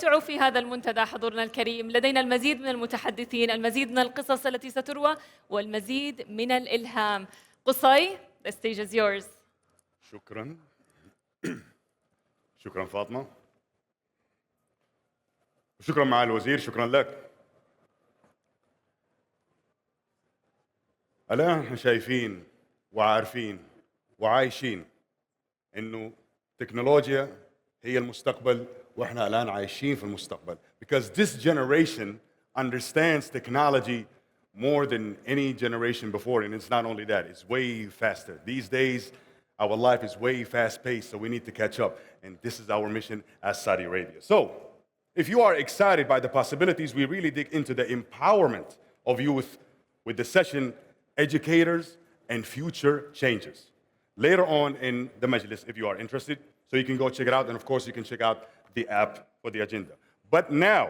تمتعوا في هذا المنتدى حضورنا الكريم. لدينا المزيد من المتحدثين، المزيد من القصص التي ستروى والمزيد من الإلهام. قصي, the stage is yours. شكرا. شكرا فاطمة. وشكرا معالي الوزير، شكرا لك. الآن احنا شايفين وعارفين وعايشين إنه تكنولوجيا هي المستقبل واحنا الآن عايشين في المستقبل. Because this generation understands technology more than any generation before, and it's not only that, it's way faster. These days, our life is way fast-paced, so we need to catch up, and this is our mission as Saudi Arabia. So, if you are excited by the possibilities, we really dig into the empowerment of youth with the session, Educators and Future Changers. Later on in the Majlis, if you are interested, so you can go check it out, and of course, you can check out the app for the agenda. But now,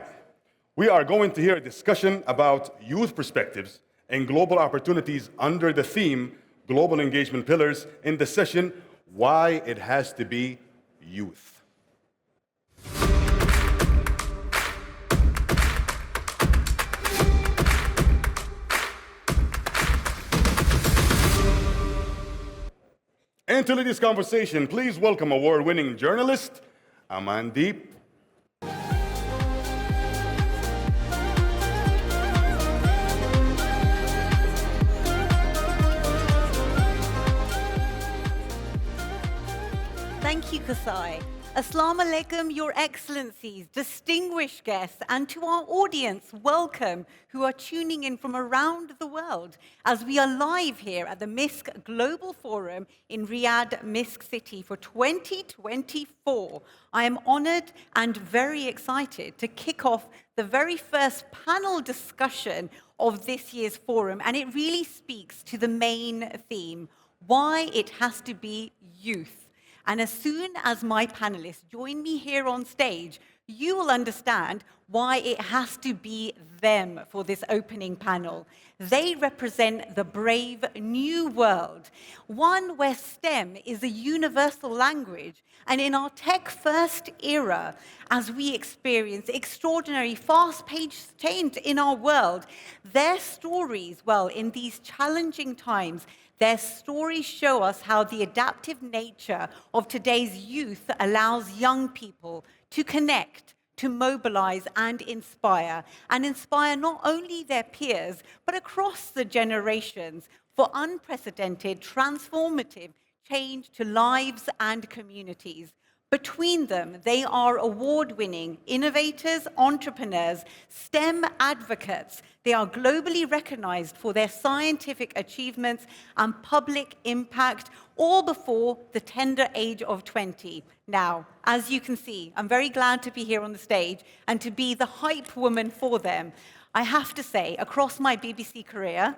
we are going to hear a discussion about youth perspectives and global opportunities under the theme Global Engagement Pillars in the session, Why It Has to Be Youth. And to lead this conversation, please welcome award-winning journalist, Amandeep. Thank you, Kasai. Assalamu alaikum, Your Excellencies, distinguished guests, and to our audience, welcome, who are tuning in from around the world as we are live here at the MISC Global Forum in Riyadh, MISC City for 2024. I am honored and very excited to kick off the very first panel discussion of this year's forum, and it really speaks to the main theme, why it has to be youth. And as soon as my panelists join me here on stage, you will understand why it has to be them for this opening panel. They represent the brave new world, one where STEM is a universal language. And in our tech-first era, as we experience extraordinary fast-paced change in our world, their stories, well, in these challenging times, their stories show us how the adaptive nature of today's youth allows young people to connect, to mobilize and inspire not only their peers, but across the generations for unprecedented, transformative change to lives and communities. Between them, they are award-winning innovators, entrepreneurs, STEM advocates. They are globally recognized for their scientific achievements and public impact, all before the tender age of 20. Now, as you can see, I'm very glad to be here on the stage and to be the hype woman for them. I have to say, across my BBC career,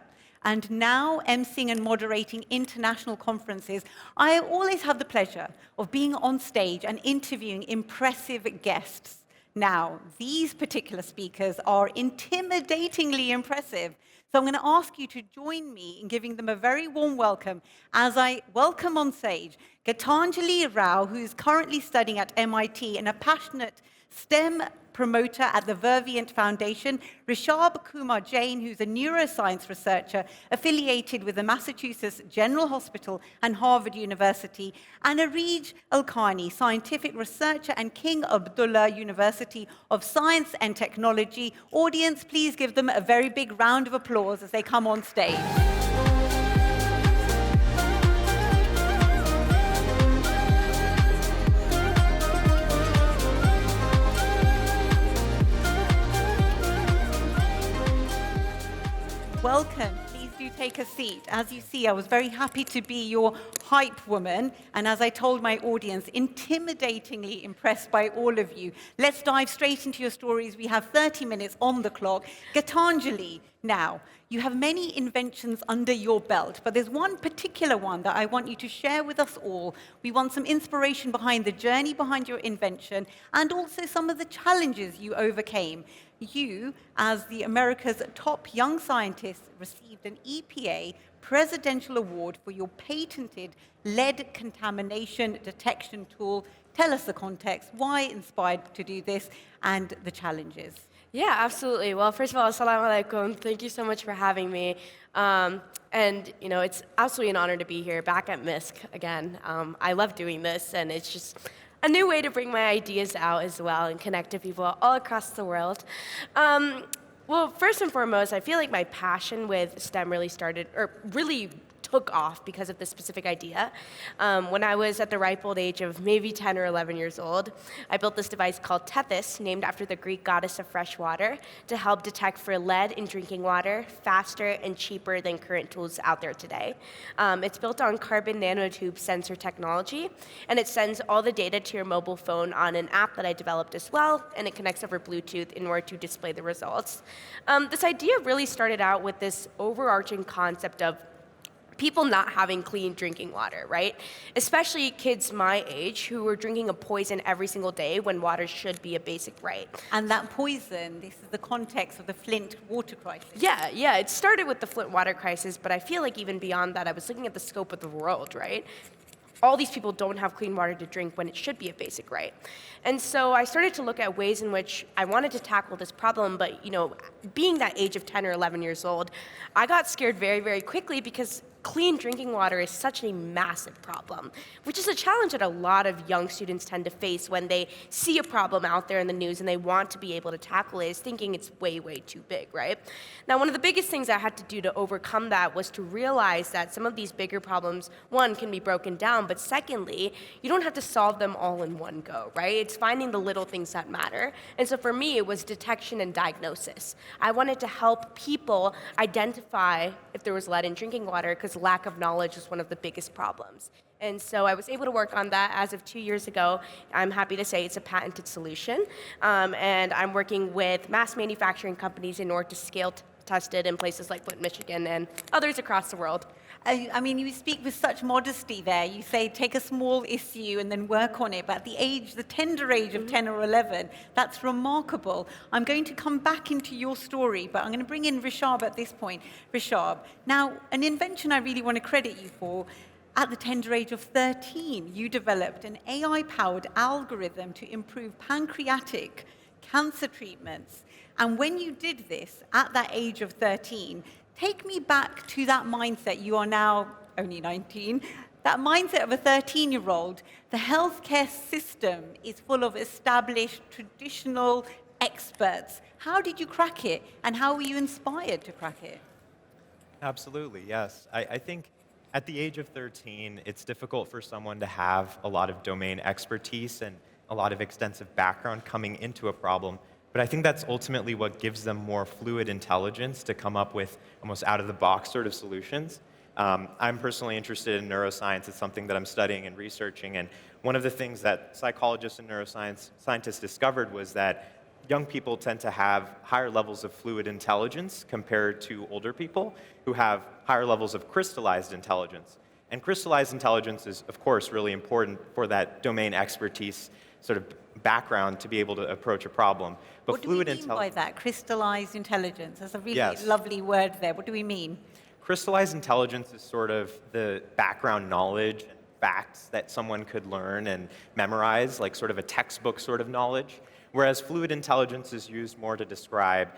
and now emceeing and moderating international conferences, I always have the pleasure of being on stage and interviewing impressive guests. Now, these particular speakers are intimidatingly impressive. So I'm going to ask you to join me in giving them a very warm welcome as I welcome on stage Gitanjali Rao, who is currently studying at MIT and a passionate STEM promoter at the Vervient Foundation, Rishab Kumar Jain, who's a neuroscience researcher affiliated with the Massachusetts General Hospital and Harvard University, and Areej Alqarni, scientific researcher and King Abdullah University of Science and Technology. Audience, please give them a very big round of applause as they come on stage. Welcome. Please do take a seat. As you see, I was very happy to be your hype woman, and as I told my audience, intimidatingly impressed by all of you. Let's dive straight into your stories. We have 30 minutes on the clock. Gitanjali, now, you have many inventions under your belt, but there's one particular one that I want you to share with us all. We want some inspiration behind the journey behind your invention and also some of the challenges you overcame. You, as the America's top young scientist, received an EPA Presidential Award for your patented lead contamination detection tool, Tell us the context, why inspired to do this, and the challenges. Yeah, absolutely. Well, first of all, assalamu alaikum. Thank you so much for having me. And it's absolutely an honor to be here, back at MISC again. I love doing this, and it's just a new way to bring my ideas out as well and connect to people all across the world. Well, first and foremost, I feel like my passion with STEM really took off because of this specific idea. When I was at the ripe old age of maybe 10 or 11 years old, I built this device called Tethys, named after the Greek goddess of fresh water, to help detect for lead in drinking water faster and cheaper than current tools out there today. It's built on carbon nanotube sensor technology, and it sends all the data to your mobile phone on an app that I developed as well, and it connects over Bluetooth in order to display the results. This idea really started out with this overarching concept of people not having clean drinking water, right? Especially kids my age who are drinking a poison every single day when water should be a basic right. And that poison, this is the context of the Flint water crisis. Yeah, it started with the Flint water crisis, but I feel like even beyond that, I was looking at the scope of the world, right? All these people don't have clean water to drink when it should be a basic right. And so I started to look at ways in which I wanted to tackle this problem, but being that age of 10 or 11 years old, I got scared very, very quickly because clean drinking water is such a massive problem, which is a challenge that a lot of young students tend to face when they see a problem out there in the news and they want to be able to tackle it, is thinking it's way, way too big, right? Now, one of the biggest things I had to do to overcome that was to realize that some of these bigger problems, one, can be broken down, but secondly, you don't have to solve them all in one go, right? It's finding the little things that matter. And so for me, it was detection and diagnosis. I wanted to help people identify if there was lead in drinking water, because lack of knowledge is one of the biggest problems. And so I was able to work on that as of 2 years ago. I'm happy to say it's a patented solution. And I'm working with mass manufacturing companies in order to scale test it in places like Flint, Michigan, and others across the world. I mean, you speak with such modesty there. You say take a small issue and then work on it. But at the tender age of 10 or 11, that's remarkable. I'm going to come back into your story, but I'm going to bring in Rishab at this point. Rishab, now, an invention I really want to credit you for. At the tender age of 13, you developed an AI-powered algorithm to improve pancreatic cancer treatments. And when you did this at that age of 13, take me back to that mindset. You are now only 19. That mindset of a 13-year-old. The healthcare system is full of established, traditional experts. How did you crack it, and how were you inspired to crack it? Absolutely, yes. I think at the age of 13, it's difficult for someone to have a lot of domain expertise and a lot of extensive background coming into a problem. But I think that's ultimately what gives them more fluid intelligence to come up with almost out-of-the-box sort of solutions. I'm personally interested in neuroscience. It's something that I'm studying and researching. And one of the things that psychologists and scientists discovered was that young people tend to have higher levels of fluid intelligence compared to older people who have higher levels of crystallized intelligence. And crystallized intelligence is, of course, really important for that domain expertise sort of background to be able to approach a problem. But what do we mean by that, crystallized intelligence? That's a really lovely word there. What do we mean? Crystallized intelligence is sort of the background knowledge and facts that someone could learn and memorize, like sort of a textbook sort of knowledge, whereas fluid intelligence is used more to describe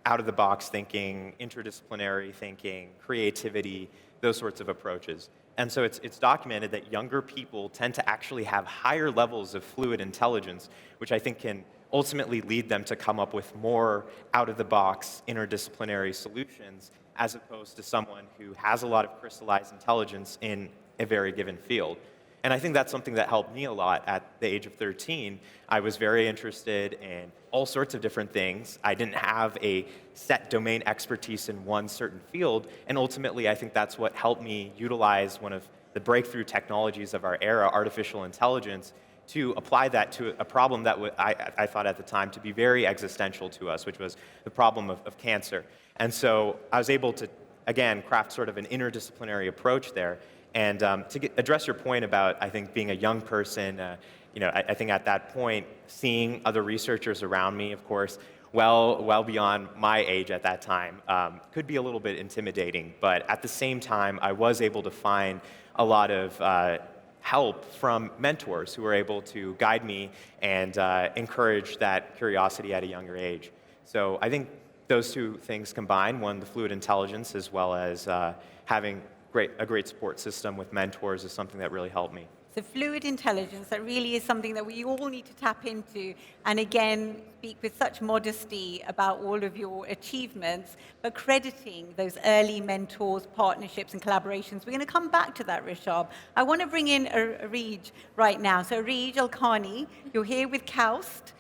out-of-the-box thinking, interdisciplinary thinking, creativity, those sorts of approaches. And so it's documented that younger people tend to actually have higher levels of fluid intelligence, which I think can ultimately lead them to come up with more out-of-the-box interdisciplinary solutions, as opposed to someone who has a lot of crystallized intelligence in a very given field. And I think that's something that helped me a lot at the age of 13. I was very interested in all sorts of different things. I didn't have a set domain expertise in one certain field, and ultimately I think that's what helped me utilize one of the breakthrough technologies of our era, artificial intelligence, to apply that to a problem that I thought at the time to be very existential to us, which was the problem of cancer. And so I was able to, again, craft sort of an interdisciplinary approach there. And to address your point about, I think, being a young person, I think at that point, seeing other researchers around me, of course, well beyond my age at that time, could be a little bit intimidating. But at the same time, I was able to find a lot of help from mentors who were able to guide me and encourage that curiosity at a younger age. So I think those two things combined, one, the fluid intelligence, as well as having a great support system with mentors is something that really helped me. So fluid intelligence, that really is something that we all need to tap into. And again, speak with such modesty about all of your achievements, but crediting those early mentors, partnerships, and collaborations. We're going to come back to that, Rishab. I want to bring in Areej right now. So Areej Alqarni, you're here with Kaust.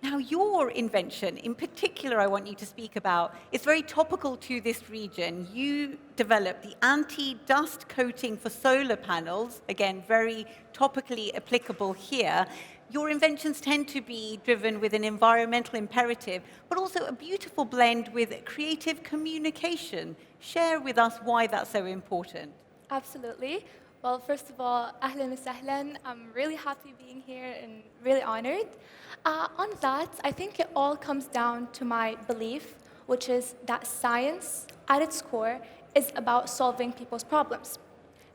Now, your invention, in particular, I want you to speak about, is very topical to this region. You developed the anti-dust coating for solar panels, again, very topically applicable here. Your inventions tend to be driven with an environmental imperative, but also a beautiful blend with creative communication. Share with us why that's so important. Absolutely. Well, first of all, ahlan wa sahlan. I'm really happy being here and really honored. On that, I think it all comes down to my belief, which is that science, at its core, is about solving people's problems.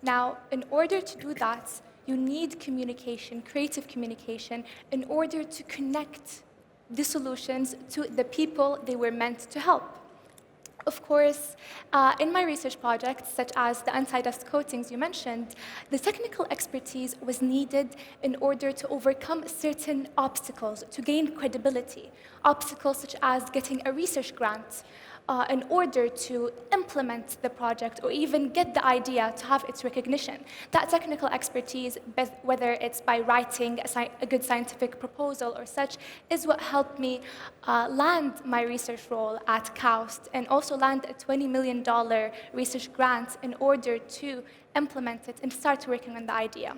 Now, in order to do that, you need communication, creative communication, in order to connect the solutions to the people they were meant to help. Of course, in my research projects, such as the anti-dust coatings you mentioned, the technical expertise was needed in order to overcome certain obstacles, to gain credibility. Obstacles such as getting a research grant in order to implement the project or even get the idea to have its recognition. That technical expertise, whether it's by writing a good scientific proposal or such, is what helped me land my research role at Kaust and also land a $20 million research grant in order to implement it and start working on the idea.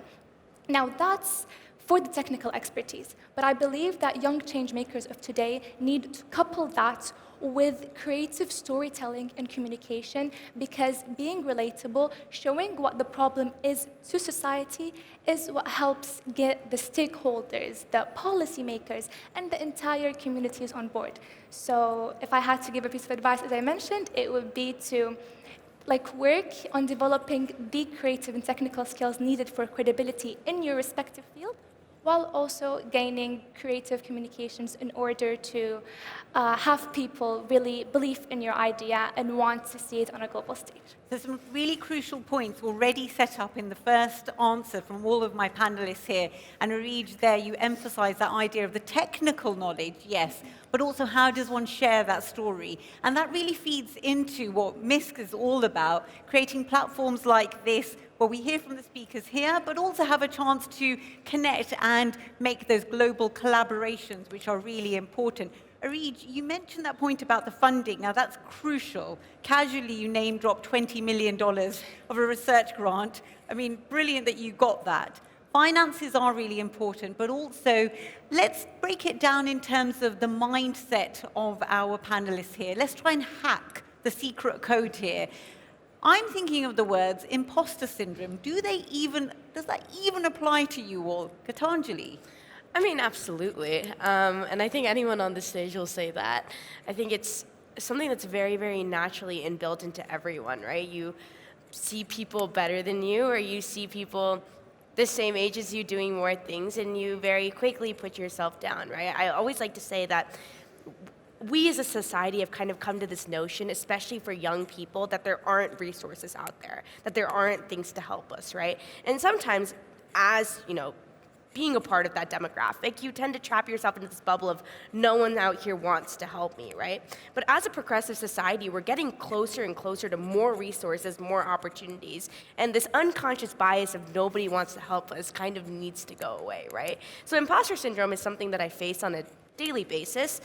Now that's for the technical expertise, but I believe that young change makers of today need to couple that with creative storytelling and communication, because being relatable, showing what the problem is to society, is what helps get the stakeholders, the policymakers, and the entire communities on board. So if I had to give a piece of advice, as I mentioned, it would be to work on developing the creative and technical skills needed for credibility in your respective field, while also gaining creative communications in order to have people really believe in your idea and want to see it on a global stage. There's some really crucial points already set up in the first answer from all of my panelists here. And Areej, there you emphasize that idea of the technical knowledge, yes, but also how does one share that story? And that really feeds into what MISC is all about, creating platforms like this where we hear from the speakers here, but also have a chance to connect and make those global collaborations, which are really important. Areej, you mentioned that point about the funding. Now, that's crucial. Casually, you name-dropped $20 million of a research grant. I mean, brilliant that you got that. Finances are really important, but also let's break it down in terms of the mindset of our panelists here. Let's try and hack the secret code here. I'm thinking of the words imposter syndrome. Does that even apply to you all? Gitanjali? I mean, absolutely. And I think anyone on this stage will say that. I think it's something that's very, very naturally inbuilt into everyone, right? You see people better than you, or you see people the same age as you doing more things, and you very quickly put yourself down, right? I always like to say that we as a society have kind of come to this notion, especially for young people, that there aren't resources out there, that there aren't things to help us, right? And sometimes, as being a part of that demographic, you tend to trap yourself into this bubble of no one out here wants to help me, right? But as a progressive society, we're getting closer and closer to more resources, more opportunities, and this unconscious bias of nobody wants to help us kind of needs to go away, right? So imposter syndrome is something that I face on a daily basis,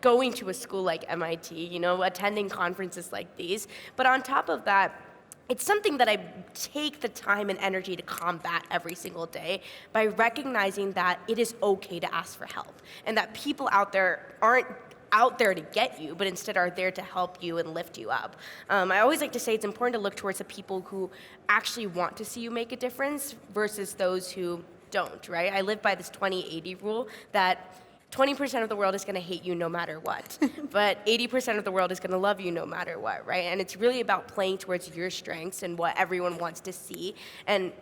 going to a school like MIT, attending conferences like these. But on top of that, it's something that I take the time and energy to combat every single day by recognizing that it is okay to ask for help, and that people out there aren't out there to get you, but instead are there to help you and lift you up. I always like to say it's important to look towards the people who actually want to see you make a difference versus those who don't, right? I live by this 20-80 rule that 20% of the world is going to hate you no matter what, but 80% of the world is going to love you no matter what, right? And it's really about playing towards your strengths and what everyone wants to see, and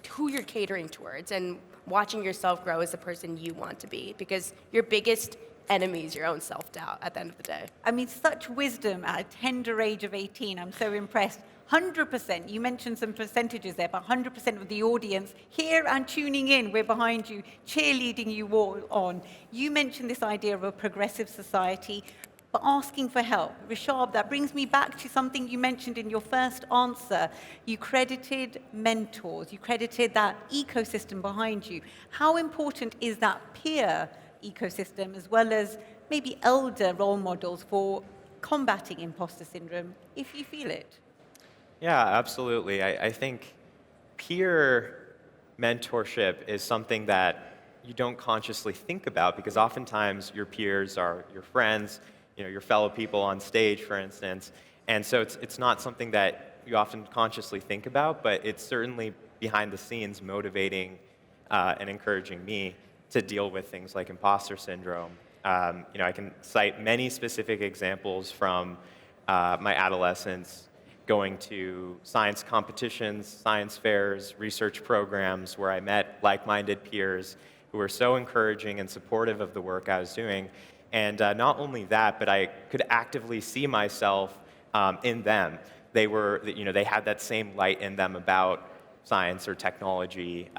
who you're catering towards and watching yourself grow as the person you want to be, because your biggest enemy is your own self-doubt at the end of the day. I mean, such wisdom at a tender age of 18. I'm so impressed. 100%, you mentioned some percentages there, but 100% of the audience here and tuning in, we're behind you, cheerleading you all on. You mentioned this idea of a progressive society, but asking for help. Rishab, that brings me back to something you mentioned in your first answer. You credited mentors, you credited that ecosystem behind you. How important is that peer ecosystem as well as maybe elder role models for combating imposter syndrome, if you feel it? Yeah, absolutely. I think peer mentorship is something that you don't consciously think about, because oftentimes your peers are your friends, your fellow people on stage, for instance. And so it's not something that you often consciously think about, but it's certainly behind the scenes motivating and encouraging me to deal with things like imposter syndrome. I can cite many specific examples from my adolescence, going to science competitions, science fairs, research programs where I met like-minded peers who were so encouraging and supportive of the work I was doing. And not only that, but I could actively see myself in them. They had that same light in them about science or technology,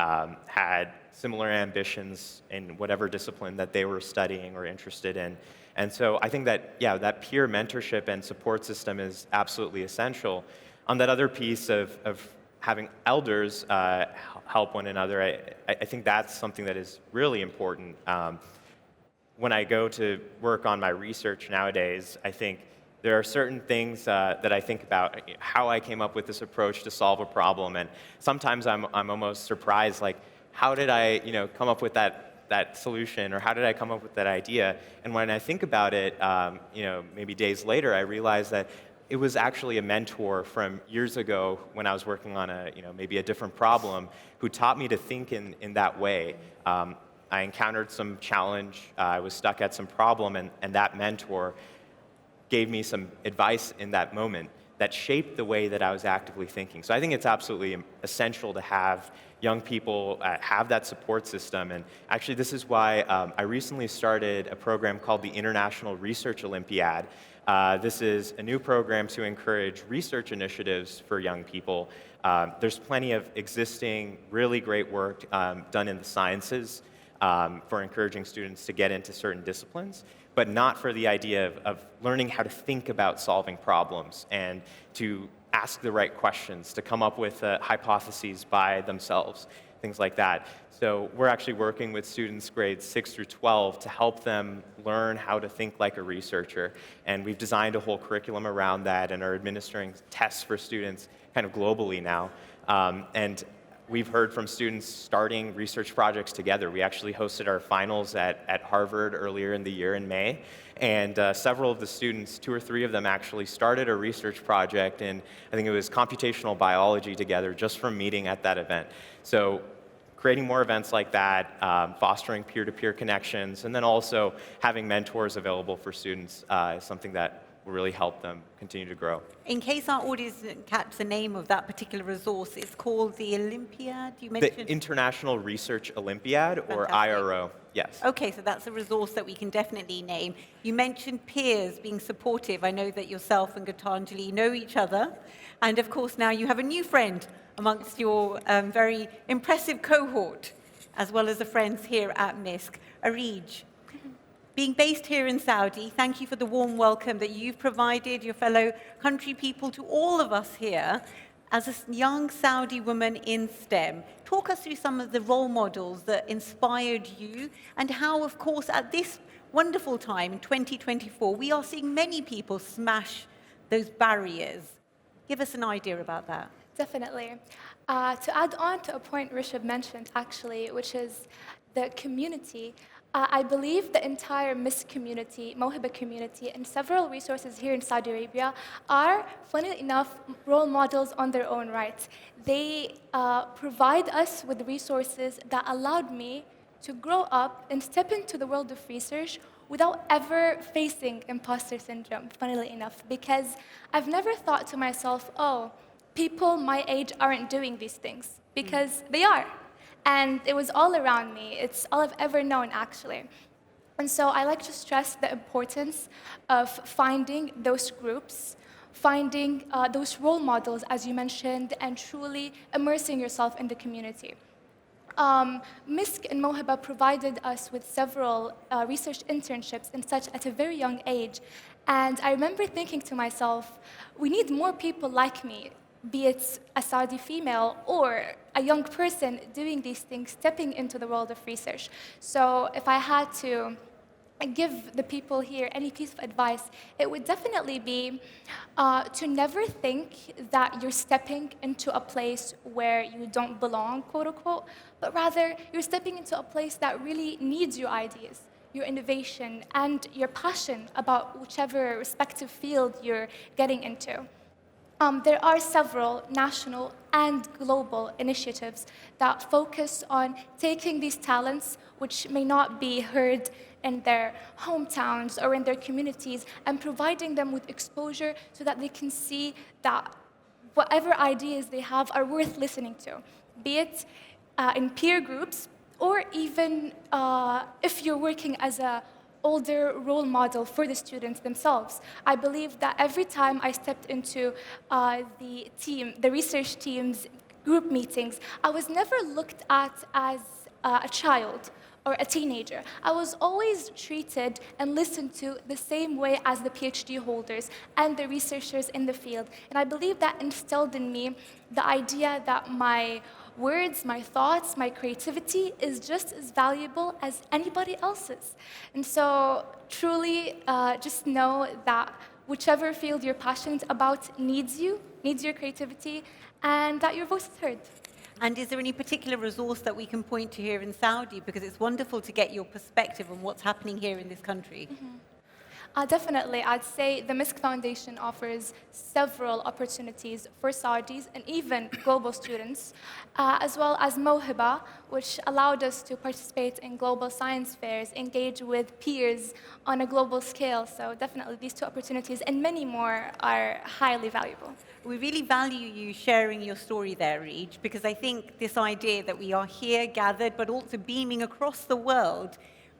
had similar ambitions in whatever discipline that they were studying or interested in. And so I think that, that peer mentorship and support system is absolutely essential. On that other piece of having elders help one another, I think that's something that is really important. When I go to work on my research nowadays, I think there are certain things that I think about, how I came up with this approach to solve a problem, and sometimes I'm almost surprised, like, how did I come up with that solution, or how did I come up with that idea? And when I think about it, maybe days later, I realize that it was actually a mentor from years ago when I was working on maybe a different problem, who taught me to think in that way. I encountered some challenge, I was stuck at some problem, and that mentor gave me some advice in that moment that shaped the way that I was actively thinking. So I think it's absolutely essential to have young people have that support system. And actually, this is why I recently started a program called the International Research Olympiad. This is a new program to encourage research initiatives for young people. There's plenty of existing, really great work done in the sciences for encouraging students to get into certain disciplines, but not for the idea of learning how to think about solving problems and to ask the right questions, to come up with hypotheses by themselves, things like that. So we're actually working with students grades 6 through 12 to help them learn how to think like a researcher. And we've designed a whole curriculum around that and are administering tests for students kind of globally now. And we've heard from students starting research projects together. We actually hosted our finals at Harvard earlier in the year in May. And several of the students, 2 or 3 of them actually started a research project in, I think it was computational biology together, just from meeting at that event. So creating more events like that, fostering peer-to-peer connections, and then also having mentors available for students is something that will really help them continue to grow. In case our audience didn't catch the name of that particular resource, it's called the Olympiad, you mentioned? The International Research Olympiad, or IRO, yes. Okay, so that's a resource that we can definitely name. You mentioned peers being supportive. I know that yourself and Gitanjali know each other. And of course, now you have a new friend amongst your very impressive cohort, as well as the friends here at MISC, Areej. Being based here in Saudi, thank you for the warm welcome that you've provided your fellow country people to all of us here. As a young Saudi woman in STEM, talk us through some of the role models that inspired you and how, of course, at this wonderful time in 2024, we are seeing many people smash those barriers. Give us an idea about that. Definitely. To add on to a point Rishab mentioned, actually, which is the community, I believe the entire MISC community, Mawhiba community, and several resources here in Saudi Arabia are, funnily enough, role models on their own right. They provide us with resources that allowed me to grow up and step into the world of research without ever facing imposter syndrome, funnily enough, because I've never thought to myself, oh, people my age aren't doing these things. because they are. And it was all around me. It's all I've ever known, actually. And so I like to stress the importance of finding those groups, finding those role models, as you mentioned, and truly immersing yourself in the community. MISC and Mohiba provided us with several research internships and such at a very young age. And I remember thinking to myself, we need more people like me, be it a Saudi female or a young person doing these things, stepping into the world of research. So if I had to give the people here any piece of advice, it would definitely be to never think that you're stepping into a place where you don't belong, quote unquote, but rather you're stepping into a place that really needs your ideas, your innovation, and your passion about whichever respective field you're getting into. There are several national and global initiatives that focus on taking these talents, which may not be heard in their hometowns or in their communities, and providing them with exposure so that they can see that whatever ideas they have are worth listening to, be it in peer groups, or even if you're working as an older role model for the students themselves. I believe that every time I stepped into the research team's group meetings, I was never looked at as a child or a teenager. I was always treated and listened to the same way as the PhD holders and the researchers in the field. And I believe that instilled in me the idea that my words, my thoughts, my creativity is just as valuable as anybody else's. And so truly just know that whichever field you're passionate about needs you, needs your creativity, and that your voice is heard. And is there any particular resource that we can point to here in Saudi? Because it's wonderful to get your perspective on what's happening here in this country. Definitely. I'd say the MISC Foundation offers several opportunities for Saudis and even global students, as well as Mohiba, which allowed us to participate in global science fairs, engage with peers on a global scale. So definitely these two opportunities and many more are highly valuable. We really value you sharing your story there, Areej, because I think this idea that we are here gathered, but also beaming across the world,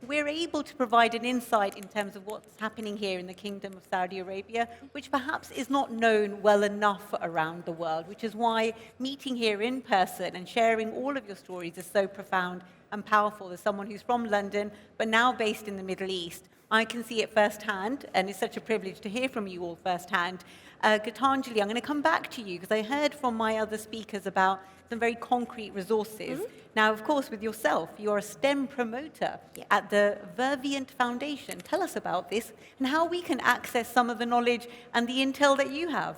we're able to provide an insight in terms of what's happening here in the Kingdom of Saudi Arabia, which perhaps is not known well enough around the world, which is why meeting here in person and sharing all of your stories is so profound and powerful. As someone who's from London, but now based in the Middle East, I can see it firsthand, and it's such a privilege to hear from you all firsthand. Gitanjali, I'm going to come back to you, because I heard from my other speakers about some very concrete resources. Now, of course, with yourself, you're a STEM promoter at the Vervient Foundation. Tell us about this and how we can access some of the knowledge and the intel that you have.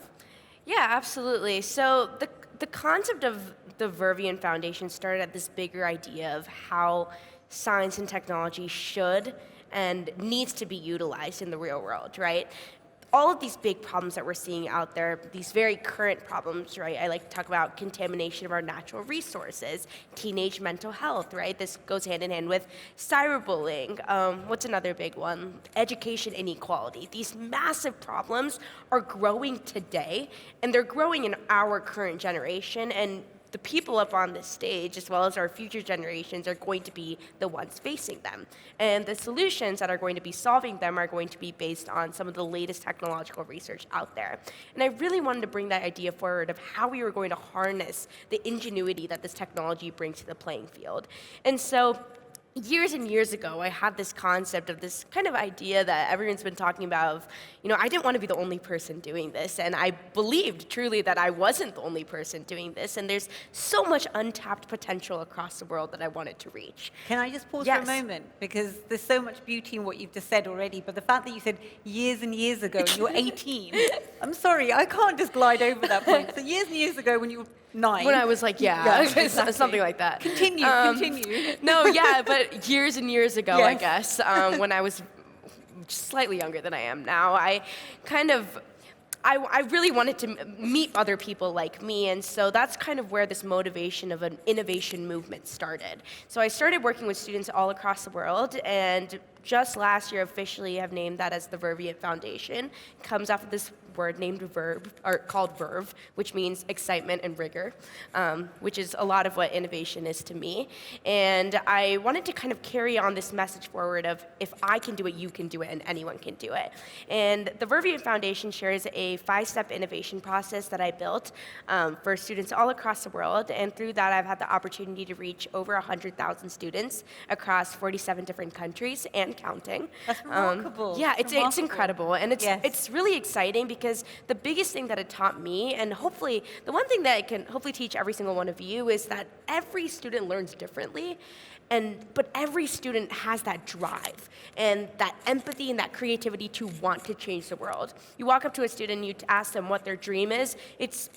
Yeah, absolutely. So the concept of the Vervient Foundation started at this bigger idea of how science and technology should and needs to be utilized in the real world, right? All of these big problems that we're seeing out there, these very current problems, right? I like to talk about contamination of our natural resources, teenage mental health, right? This goes hand in hand with cyberbullying. What's another big one? Education inequality. These massive problems are growing today, and they're growing in our current generation, and the people up on this stage, as well as our future generations, are going to be the ones facing them. And the solutions that are going to be solving them are going to be based on some of the latest technological research out there. And I really wanted to bring that idea forward of how we were going to harness the ingenuity that this technology brings to the playing field. And so years and years ago, I had this concept of this kind of idea that everyone's been talking about of, I didn't want to be the only person doing this, and I believed truly that I wasn't the only person doing this, and there's so much untapped potential across the world that I wanted to reach. Can I just pause Yes. for a moment? Because there's so much beauty in what you've just said already, but the fact that you said years and years ago, and you're 18, I'm sorry, I can't just glide over that point. So years and years ago when you were 9. When I was like, exactly. something like that. Continue. No, yeah, but years and years ago, I Yes. guess, when I was slightly younger than I am now, I really wanted to meet other people like me, and so that's kind of where this motivation of an innovation movement started. So I started working with students all across the world, and just last year officially have named that as the Vervient Foundation. It comes off of this word named called Verve, which means excitement and rigor, which is a lot of what innovation is to me. And I wanted to kind of carry on this message forward of if I can do it, you can do it, and anyone can do it. And the Vervient Foundation shares a 5-step innovation process that I built for students all across the world. And through that, I've had the opportunity to reach over 100,000 students across 47 different countries and counting. That's remarkable. Yeah, It's it's incredible. And it's really exciting because the biggest thing that it taught me, and hopefully the one thing that it can hopefully teach every single one of you, is that every student learns differently. But every student has that drive and that empathy and that creativity to want to change the world. You walk up to a student and you ask them what their dream is, it's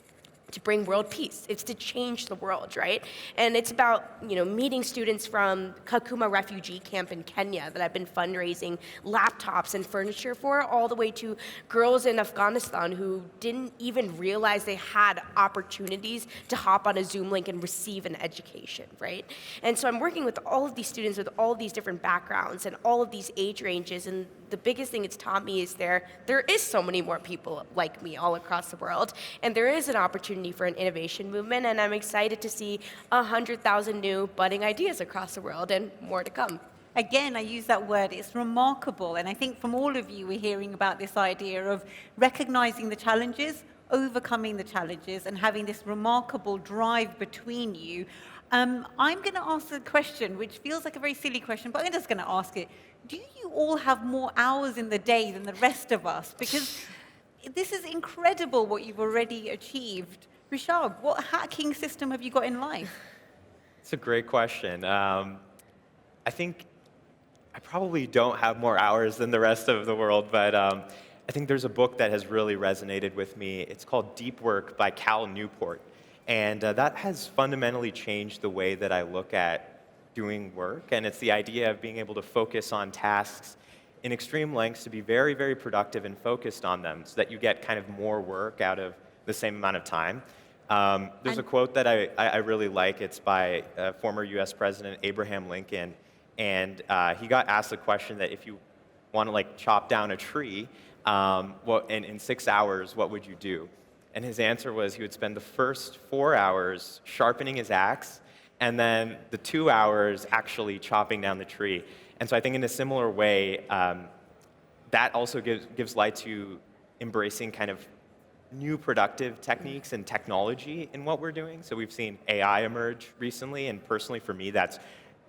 to bring world peace. It's to change the world, right? And it's about, meeting students from Kakuma refugee camp in Kenya that I've been fundraising laptops and furniture for, all the way to girls in Afghanistan who didn't even realize they had opportunities to hop on a Zoom link and receive an education, right? And so I'm working with all of these students with all of these different backgrounds and all of these age ranges, and the biggest thing it's taught me is there is so many more people like me all across the world, and there is an opportunity for an innovation movement, and I'm excited to see 100,000 new budding ideas across the world and more to come. Again, I use that word, it's remarkable. And I think from all of you, we're hearing about this idea of recognizing the challenges, overcoming the challenges, and having this remarkable drive between you. I'm going to ask a question, which feels like a very silly question, but I'm just going to ask it. Do you all have more hours in the day than the rest of us? Because this is incredible what you've already achieved. Rishab, what hacking system have you got in life? It's a great question. I think I probably don't have more hours than the rest of the world, but I think there's a book that has really resonated with me. It's called Deep Work by Cal Newport. And that has fundamentally changed the way that I look at doing work. And it's the idea of being able to focus on tasks in extreme lengths to be very, very productive and focused on them so that you get kind of more work out of the same amount of time. There's a quote that I really like. It's by former US President Abraham Lincoln. And he got asked the question that if you want to chop down a tree in 6 hours, what would you do? And his answer was he would spend the first 4 hours sharpening his axe, and then the 2 hours actually chopping down the tree. And so I think in a similar way, that also gives light to embracing kind of new productive techniques and technology in what we're doing. So we've seen AI emerge recently, and personally for me, that's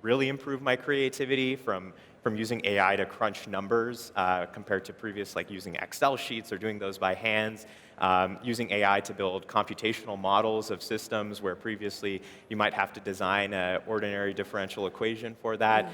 really improved my creativity from using AI to crunch numbers compared to previous, using Excel sheets or doing those by hands, using AI to build computational models of systems where previously you might have to design an ordinary differential equation for that.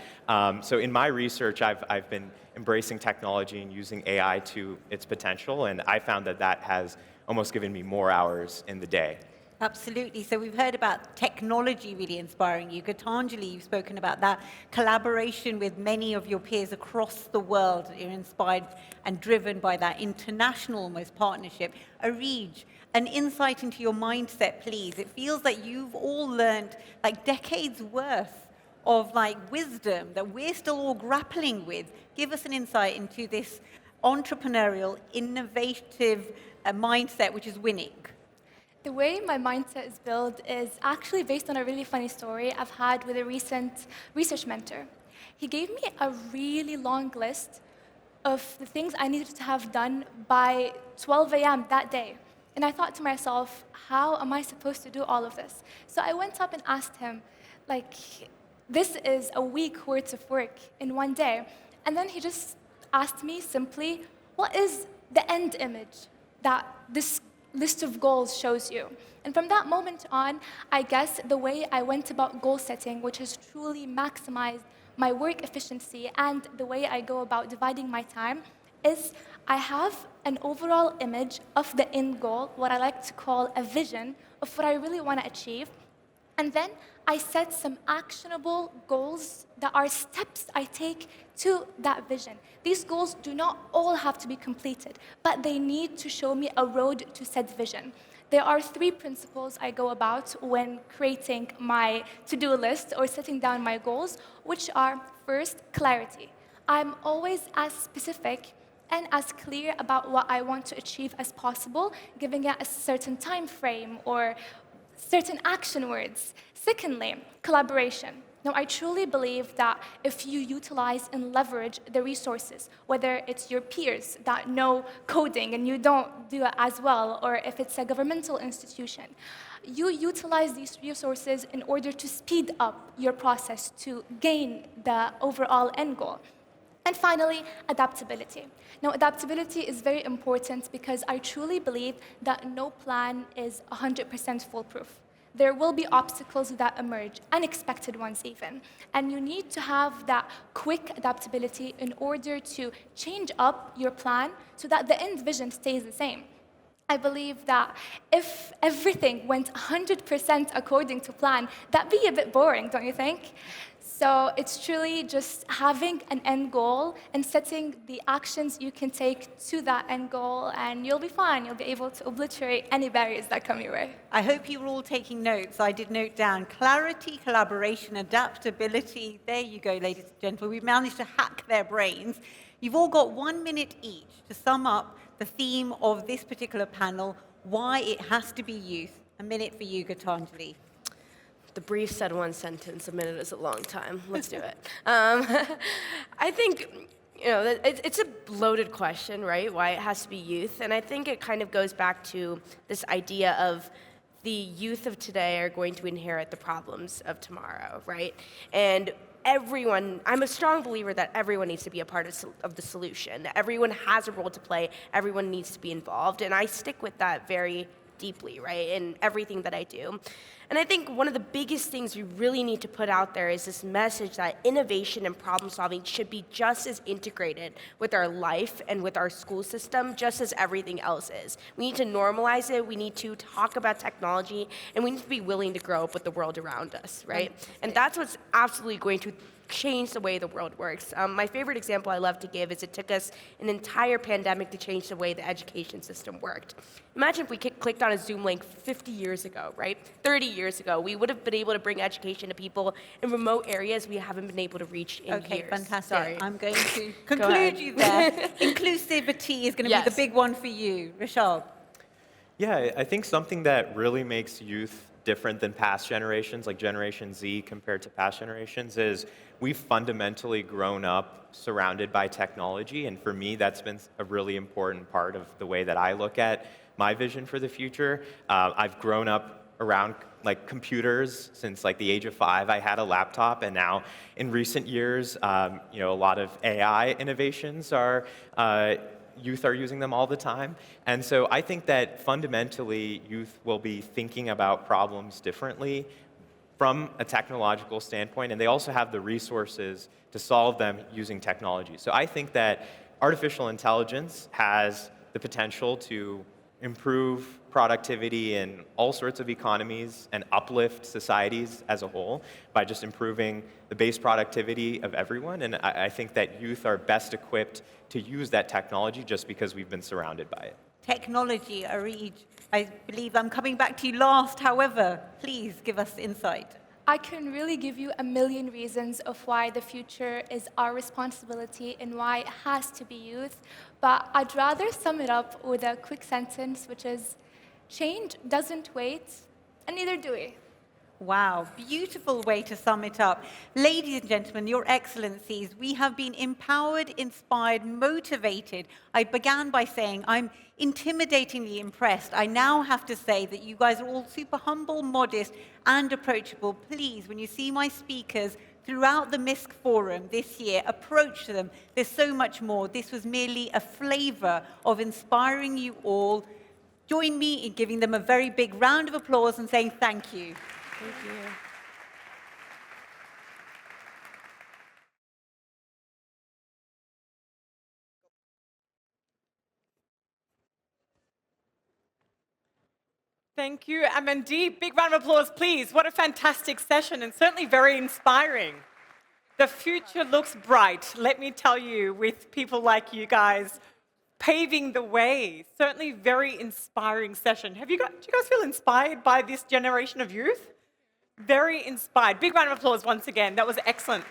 So in my research, I've been embracing technology and using AI to its potential, and I found that has almost given me more hours in the day. Absolutely. So we've heard about technology really inspiring you. Gitanjali, you've spoken about that collaboration with many of your peers across the world. You're inspired and driven by that international almost partnership. Areej, an insight into your mindset, please. It feels like you've all learned decades worth of wisdom that we're still all grappling with. Give us an insight into this entrepreneurial, innovative mindset which is winning. The way my mindset is built is actually based on a really funny story I've had with a recent research mentor. He gave me a really long list of the things I needed to have done by 12 a.m. that day. And I thought to myself, how am I supposed to do all of this? So I went up and asked him, this is a week worth of work in one day. And then he just asked me simply, what is the end image that this list of goals shows you? And from that moment on, I guess the way I went about goal setting, which has truly maximized my work efficiency, and the way I go about dividing my time, is I have an overall image of the end goal, what I like to call a vision of what I really want to achieve. And then I set some actionable goals that are steps I take to that vision. These goals do not all have to be completed, but they need to show me a road to said vision. There are 3 principles I go about when creating my to-do list or setting down my goals, which are, first, clarity. I'm always as specific and as clear about what I want to achieve as possible, giving it a certain time frame or certain action words. Secondly, collaboration. Now, I truly believe that if you utilize and leverage the resources, whether it's your peers that know coding and you don't do it as well, or if it's a governmental institution, you utilize these resources in order to speed up your process to gain the overall end goal. And finally, adaptability. Now, adaptability is very important because I truly believe that no plan is 100% foolproof. There will be obstacles that emerge, unexpected ones even. And you need to have that quick adaptability in order to change up your plan so that the end vision stays the same. I believe that if everything went 100% according to plan, that'd be a bit boring, don't you think? So it's truly just having an end goal and setting the actions you can take to that end goal, and you'll be fine. You'll be able to obliterate any barriers that come your way. I hope you were all taking notes. I did note down clarity, collaboration, adaptability. There you go, ladies and gentlemen. We've managed to hack their brains. You've all got 1 minute each to sum up the theme of this particular panel, why it has to be youth. A minute for you, Gitanjali. The brief said one sentence. A minute is a long time. Let's do it. I think, it's a loaded question, right? Why it has to be youth. And I think it kind of goes back to this idea of the youth of today are going to inherit the problems of tomorrow, right? And everyone, I'm a strong believer that everyone needs to be a part of the solution. Everyone has a role to play. Everyone needs to be involved. And I stick with that very deeply, right, in everything that I do. And I think one of the biggest things we really need to put out there is this message that innovation and problem solving should be just as integrated with our life and with our school system, just as everything else is. We need to normalize it, we need to talk about technology, and we need to be willing to grow up with the world around us, right? And that's what's absolutely going to change the way the world works. My favorite example I love to give is it took us an entire pandemic to change the way the education system worked. Imagine if we clicked on a Zoom link 50 years ago, right? 30 years ago. We would have been able to bring education to people in remote areas we haven't been able to reach in years. Okay, fantastic. Sorry. I'm going to conclude you there. Inclusivity is going to be the big one for you. Rishab. Yeah, I think something that really makes youth different than past generations, like Generation Z compared to past generations, is we've fundamentally grown up surrounded by technology. And for me, that's been a really important part of the way that I look at my vision for the future. I've grown up around like computers since like the age of 5. I had a laptop, and now in recent years, a lot of AI innovations are youth are using them all the time. And so I think that fundamentally youth will be thinking about problems differently from a technological standpoint, and they also have the resources to solve them using technology. So I think that artificial intelligence has the potential to improve productivity in all sorts of economies and uplift societies as a whole by just improving the base productivity of everyone. And I think that youth are best equipped to use that technology just because we've been surrounded by it. Technology, Areej. I believe I'm coming back to you last. However, please give us insight. I can really give you a million reasons of why the future is our responsibility and why it has to be youth, but I'd rather sum it up with a quick sentence, which is, change doesn't wait, and neither do we. Wow, beautiful way to sum it up. Ladies and gentlemen, Your Excellencies, we have been empowered, inspired, motivated. I began by saying I'm intimidatingly impressed. I now have to say that you guys are all super humble, modest, and approachable. Please, when you see my speakers throughout the MISC Forum this year, approach them. There's so much more. This was merely a flavor of inspiring you all. Join me in giving them a very big round of applause and saying thank you. Thank you. Thank you, Amandeep. Big round of applause, please. What a fantastic session, and certainly very inspiring. The future looks bright, let me tell you, with people like you guys paving the way. Certainly very inspiring session. Do you guys feel inspired by this generation of youth? Very inspired. Big round of applause once again. That was excellent.